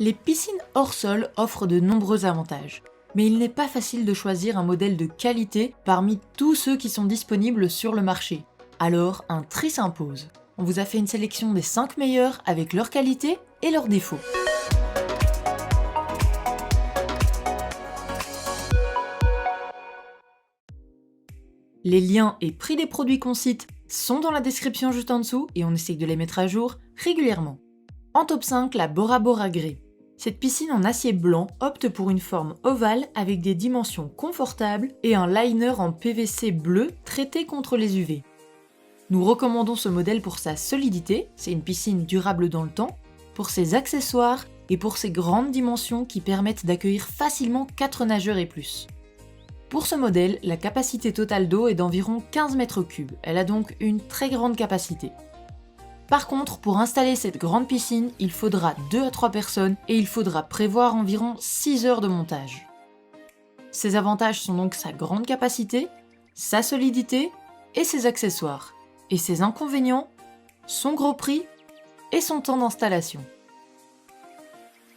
Les piscines hors sol offrent de nombreux avantages, mais il n'est pas facile de choisir un modèle de qualité parmi tous ceux qui sont disponibles sur le marché. Alors, un tri s'impose. On vous a fait une sélection des 5 meilleurs avec leurs qualités et leurs défauts. Les liens et prix des produits qu'on cite sont dans la description juste en dessous et on essaye de les mettre à jour régulièrement. En top 5, la Bora Bora Grey. Cette piscine en acier blanc opte pour une forme ovale avec des dimensions confortables et un liner en PVC bleu traité contre les UV. Nous recommandons ce modèle pour sa solidité, c'est une piscine durable dans le temps, pour ses accessoires et pour ses grandes dimensions qui permettent d'accueillir facilement 4 nageurs et plus. Pour ce modèle, la capacité totale d'eau est d'environ 15 mètres cubes, elle a donc une très grande capacité. Par contre, pour installer cette grande piscine, il faudra 2 à 3 personnes et il faudra prévoir environ 6 heures de montage. Ses avantages sont donc sa grande capacité, sa solidité et ses accessoires. Et ses inconvénients, son gros prix et son temps d'installation.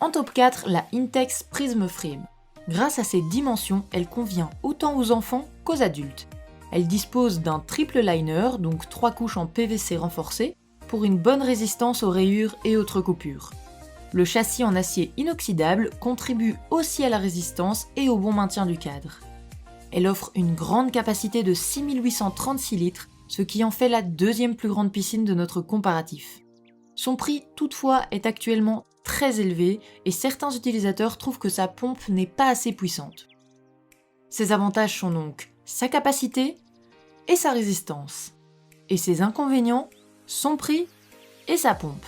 En top 4, la Intex Prism Frame. Grâce à ses dimensions, elle convient autant aux enfants qu'aux adultes. Elle dispose d'un triple liner, donc 3 couches en PVC renforcées, pour une bonne résistance aux rayures et autres coupures. Le châssis en acier inoxydable contribue aussi à la résistance et au bon maintien du cadre. Elle offre une grande capacité de 6836 litres, ce qui en fait la deuxième plus grande piscine de notre comparatif. Son prix, toutefois, est actuellement très élevé et certains utilisateurs trouvent que sa pompe n'est pas assez puissante. Ses avantages sont donc sa capacité et sa résistance. Et ses inconvénients, son prix et sa pompe.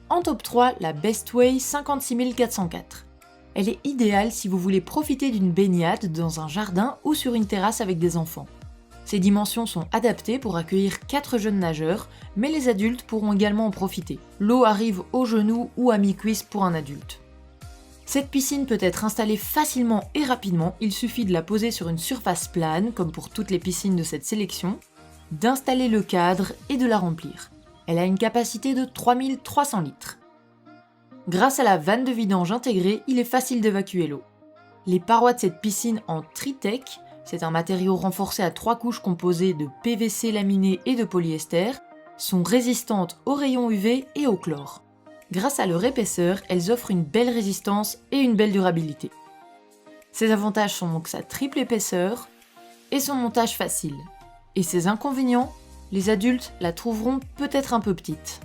En top 3, la Bestway 56404. Elle est idéale si vous voulez profiter d'une baignade dans un jardin ou sur une terrasse avec des enfants. Ses dimensions sont adaptées pour accueillir 4 jeunes nageurs, mais les adultes pourront également en profiter. L'eau arrive aux genoux ou à mi-cuisse pour un adulte. Cette piscine peut être installée facilement et rapidement, il suffit de la poser sur une surface plane, comme pour toutes les piscines de cette sélection, d'installer le cadre et de la remplir. Elle a une capacité de 3300 litres. Grâce à la vanne de vidange intégrée, il est facile d'évacuer l'eau. Les parois de cette piscine en Tritech, c'est un matériau renforcé à 3 couches composées de PVC laminé et de polyester, sont résistantes aux rayons UV et au chlore. Grâce à leur épaisseur, elles offrent une belle résistance et une belle durabilité. Ses avantages sont donc sa triple épaisseur et son montage facile. Et ses inconvénients, les adultes la trouveront peut-être un peu petite.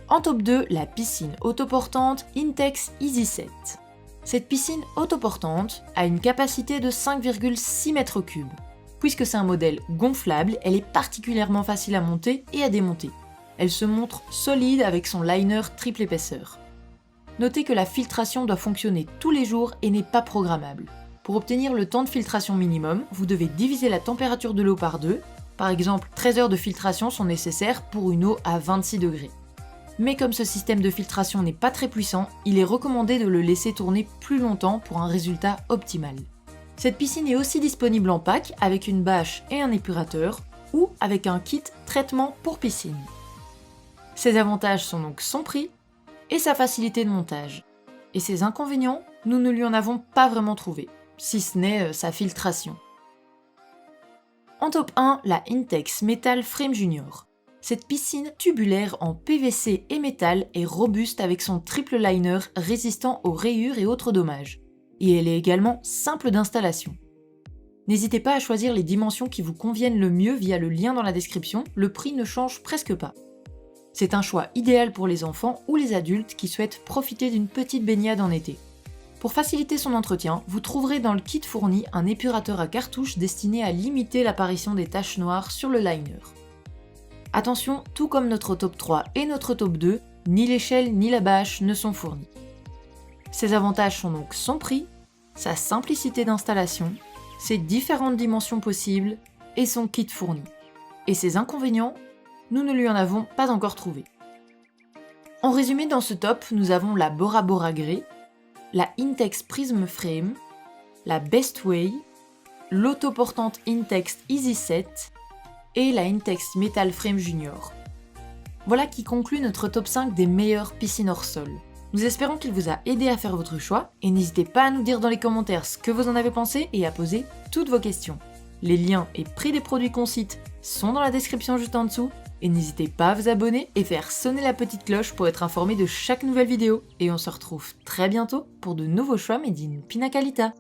En top 2, la piscine autoportante Intex Easy 7. Cette piscine autoportante a une capacité de 5,6 mètres cubes. Puisque c'est un modèle gonflable, elle est particulièrement facile à monter et à démonter. Elle se montre solide avec son liner triple épaisseur. Notez que la filtration doit fonctionner tous les jours et n'est pas programmable. Pour obtenir le temps de filtration minimum, vous devez diviser la température de l'eau par 2. Par exemple, 13 heures de filtration sont nécessaires pour une eau à 26 degrés. Mais comme ce système de filtration n'est pas très puissant, il est recommandé de le laisser tourner plus longtemps pour un résultat optimal. Cette piscine est aussi disponible en pack avec une bâche et un épurateur ou avec un kit traitement pour piscine. Ses avantages sont donc son prix et sa facilité de montage. Et ses inconvénients, nous ne lui en avons pas vraiment trouvé, si ce n'est sa filtration. En top 1, la Intex Metal Frame Junior. Cette piscine tubulaire en PVC et métal est robuste avec son triple liner résistant aux rayures et autres dommages. Et elle est également simple d'installation. N'hésitez pas à choisir les dimensions qui vous conviennent le mieux via le lien dans la description, le prix ne change presque pas. C'est un choix idéal pour les enfants ou les adultes qui souhaitent profiter d'une petite baignade en été. Pour faciliter son entretien, vous trouverez dans le kit fourni un épurateur à cartouche destiné à limiter l'apparition des taches noires sur le liner. Attention, tout comme notre top 3 et notre top 2, ni l'échelle ni la bâche ne sont fournis. Ses avantages sont donc son prix, sa simplicité d'installation, ses différentes dimensions possibles et son kit fourni. Et ses inconvénients, nous ne lui en avons pas encore trouvé. En résumé, dans ce top, nous avons la Bora Bora Grey, la Intex Prism Frame, la Bestway, l'autoportante Intex Easy 7 et la Intex Metal Frame Junior. Voilà qui conclut notre top 5 des meilleures piscines hors sol. Nous espérons qu'il vous a aidé à faire votre choix, et n'hésitez pas à nous dire dans les commentaires ce que vous en avez pensé et à poser toutes vos questions. Les liens et prix des produits qu'on cite sont dans la description juste en dessous, et n'hésitez pas à vous abonner et faire sonner la petite cloche pour être informé de chaque nouvelle vidéo. Et on se retrouve très bientôt pour de nouveaux choix made in Pina Colada.